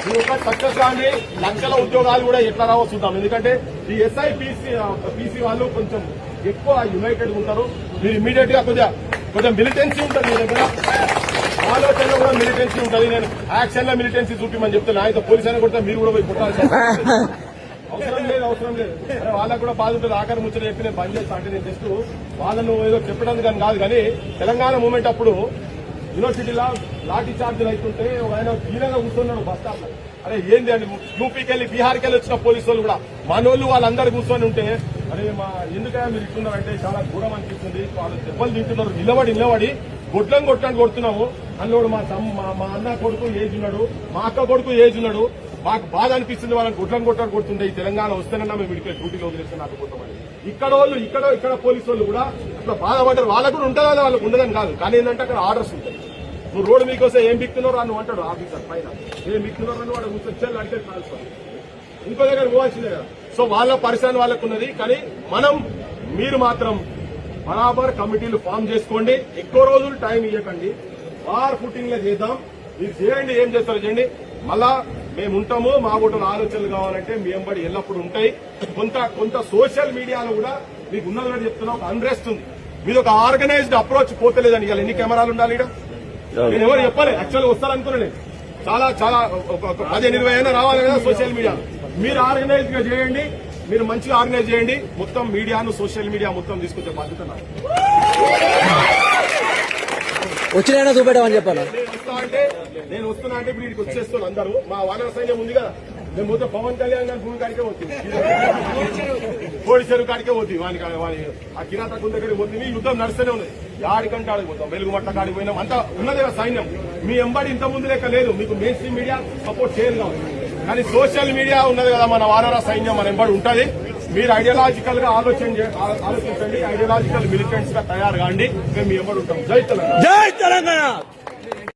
మీరు ఒక సక్సెస్ కానీ లక్షల ఉద్యోగాలు కూడా ఎట్లా రావో చూద్దాం. ఎందుకంటే ఈ ఎస్ఐ పీసీ వాళ్ళు కొంచెం ఎక్కువ యునైటెడ్ ఉంటారు. మీరు ఇమీడియట్ గా కొంచెం మిలిటెన్సీ ఉంటుంది మీ దగ్గర, ఆలోచనలో కూడా మిలిటెన్సీ ఉంటుంది. నేను యాక్షన్ లో మిలిటెన్సీ చూపిమని చెప్తాను. ఆయన పోలీస్ అయినా కొడితే మీరు కూడా పోయి కొట్టాల్సి అవసరం లేదు. అరే వాళ్ళకు కూడా బాధ ఉంటుంది. ఆఖరి ముచ్చట చెప్పి నేను బంద్ చేస్తా అంటే నేను జస్ట్ వాళ్ళను ఏదో చెప్పడానికి కానీ కాదు. కానీ తెలంగాణ మూమెంట్ అప్పుడు యూనివర్సిటీలో లాఠీ చార్జీలు అవుతుంటే ఆయన హీనంగా కూర్చున్నాడు బస్ స్టాప్ లో. అరే ఏంది అండి, యూపీకి వెళ్ళి బీహార్కి వెళ్ళి వచ్చిన పోలీసు వాళ్ళు కూడా మనోళ్ళు వాళ్ళందరూ కూర్చొని ఉంటే అరే మా ఎందుకైనా మీరు ఇట్టున్నారంటే చాలా దూరం అనిపిస్తుంది. వాళ్ళు దెబ్బలు తింటున్నారు. నిలబడి గొడ్లను కొడుతున్నాము. అందులో మా అన్న కొడుకు ఏజ్ ఉన్నాడు, మా అక్క కొడుకు ఏజ్ ఉన్నాడు. మాకు బాధ అనిపిస్తుంది. వాళ్ళని గొడ్లను కొడుతుంటే ఈ తెలంగాణ వస్తేనన్నా మేము ఇడికి డ్యూటీలో వదిలేస్తే నాకు పోతామని ఇక్కడ వాళ్ళు ఇక్కడ పోలీసు వాళ్ళు కూడా అట్లా బాధపడ్డారు. వాళ్ళకు కూడా ఉంటుందా, వాళ్ళకు ఉండదని కాదు. కానీ ఏంటంటే అక్కడ ఆర్డర్స్ ఉంటాయి. నువ్వు రోడ్డు మీకు వస్తే ఏం బిక్తున్నారో అని అంటాడు ఆఫీసర్ పైన. ఏం బిక్తున్నారో అని వాడు కూర్చొని అడిగే ట్రాన్స్ఫర్ ఇంకో దగ్గర పోవాల్సిందే కదా. సో వాళ్ళ పరిశ్రమ వాళ్ళకు ఉన్నది. కానీ మీరు మాత్రం బరాబర్ కమిటీలు ఫామ్ చేసుకోండి. ఎక్కువ రోజులు టైం ఇవ్వకండి. వార్ ఫుటింగ్ లో చేద్దాం. మీరు చేయండి, ఏం చేస్తారో చేయండి. మళ్ళా మేము ఉంటాము. మా కూడా ఆలోచనలు కావాలంటే మీ వెంబడి ఎల్లప్పుడు ఉంటాయి. కొంత సోషల్ మీడియాలో కూడా మీకు ఉన్నది కూడా చెప్తున్నా, ఒక అన్రెస్ట్ ఉంది. మీరు ఒక ఆర్గనైజ్డ్ అప్రోచ్ పోతలేదని. ఇవాళ ఎన్ని కెమెరాలు ఉండాలి ఇక్కడ? నేను ఎవరు చెప్పాలి. యాక్చువల్గా వస్తారనుకున్నాను. చాలా 15-20 అయినా రావాలి కదా సోషల్ మీడియా. మీరు ఆర్గనైజ్ గా చేయండి. మీరు మంచిగా ఆర్గనైజ్ చేయండి. మొత్తం మీడియాను సోషల్ మీడియా మొత్తం తీసుకొచ్చే బాధ్యత నాకు. వచ్చినా చూపెట్టమని చెప్పాను. నేను వస్తున్నా అంటే ఇప్పుడు వీడికి వచ్చేస్తున్నాను అందరూ. మా వానర సైన్యం ఉంది కదా, మేము మొత్తం పవన్ కళ్యాణ్ గారి భూమి కాడికే పోతుంది, కోడి చెరువు కాడికే పోతుంది. వాని ఆ కిరాత కుంద దగ్గరికి పోతుంది. యుద్ధం నడుస్తూనే ఉన్నది. ఆడికంటే ఆడిపోతాం, వెలుగుమట్ల కాడికి పోయినాం. అంతా ఉన్నదే సైన్యం. మీ ఎంబడి ఇంత ముందు లెక్క లేదు. మీకు మెయిన్ స్ట్రీమ్ మీడియా సపోర్ట్ చేయదు కావాలి. కానీ సోషల్ మీడియా ఉన్నది కదా, మన వానర సైన్యం మన ఎంబడి ఉంటుంది. మీరు ఐడియాలజికల్ గా ఆలోచించండి. ఐడియాలజికల్ మిలిటెంట్స్ గా తయారు కాండి. మేము మీ ఎంబడి ఉంటాం. జై తెలంగాణ.